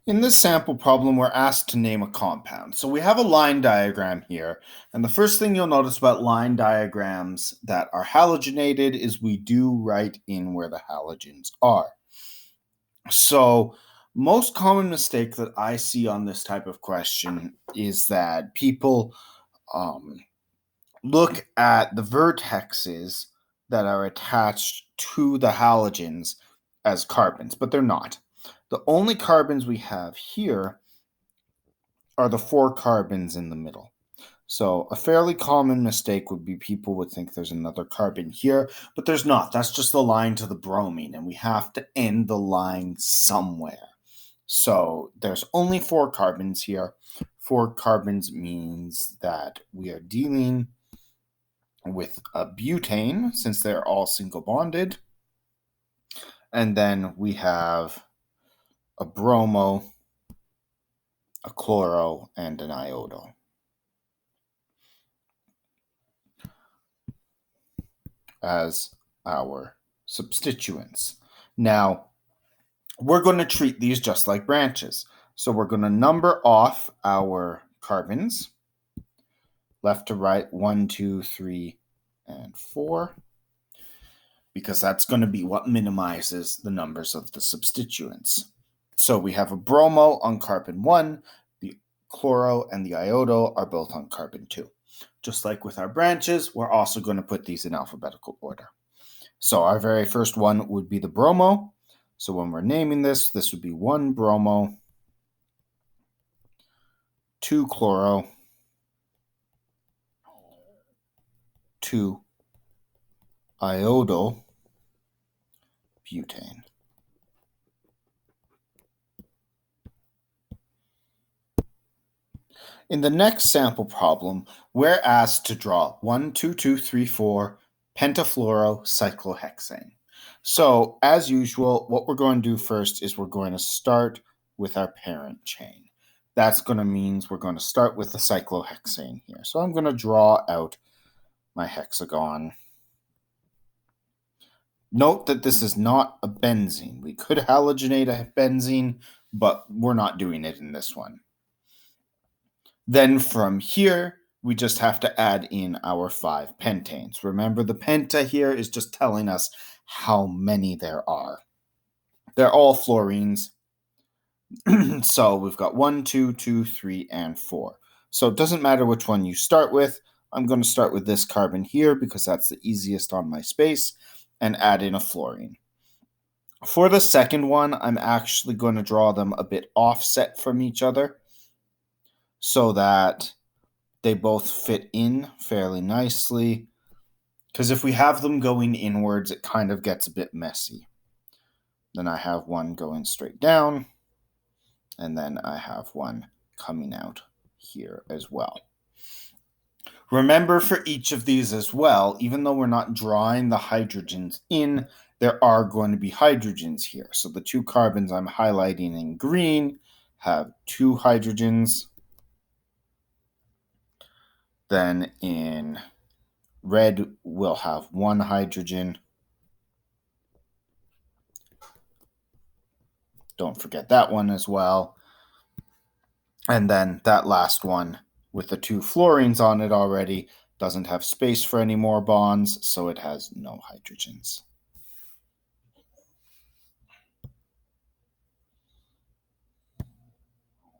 In this sample problem, we're asked to name a compound. So we have a line diagram here. And the first thing you'll notice about line diagrams that are halogenated is we do write in where the halogens are. So most common mistake that I see on this type of question is that people look at the vertexes that are attached to the halogens as carbons, but they're not. The only carbons we have here are the 4 carbons in the middle. So a fairly common mistake would be people would think there's another carbon here, but there's not. That's just the line to the bromine, and we have to end the line somewhere. So there's only 4 carbons here. 4 carbons means that we are dealing with a butane, since they're all single bonded. And then we have a bromo, a chloro, and an iodo. As our substituents. Now, we're going to treat these just like branches. So we're going to number off our carbons, left to right, 1, 2, 3, and 4, because that's going to be what minimizes the numbers of the substituents. So we have a bromo on carbon 1, the chloro and the iodo are both on carbon 2. Just like with our branches, we're also going to put these in alphabetical order. So our very first one would be the bromo. So when we're naming this would be 1 bromo, 2 chloro, 2 iodo butane. In the next sample problem, we're asked to draw 1, 2, 2, 3, 4 pentafluorocyclohexane. So, as usual, what we're going to do first is we're going to start with our parent chain. That's going to mean we're going to start with the cyclohexane here. So I'm going to draw out my hexagon. Note that this is not a benzene. We could halogenate a benzene, but we're not doing it in this one. Then from here, we just have to add in our 5 pentanes. Remember, the penta here is just telling us how many there are. They're all fluorines. So we've got 1, 2, 2, 3, and 4. So it doesn't matter which one you start with. I'm going to start with this carbon here because that's the easiest on my space, and add in a fluorine. For the second one, I'm actually going to draw them a bit offset from each other so that they both fit in fairly nicely. Because if we have them going inwards, it kind of gets a bit messy. Then I have one going straight down, and then I have one coming out here as well. Remember, for each of these as well, even though we're not drawing the hydrogens in, there are going to be hydrogens here. So the 2 carbons I'm highlighting in green have 2 hydrogens. Then in red, we'll have 1 hydrogen. Don't forget that one as well. And then that last one with the 2 fluorines on it already doesn't have space for any more bonds, so it has no hydrogens.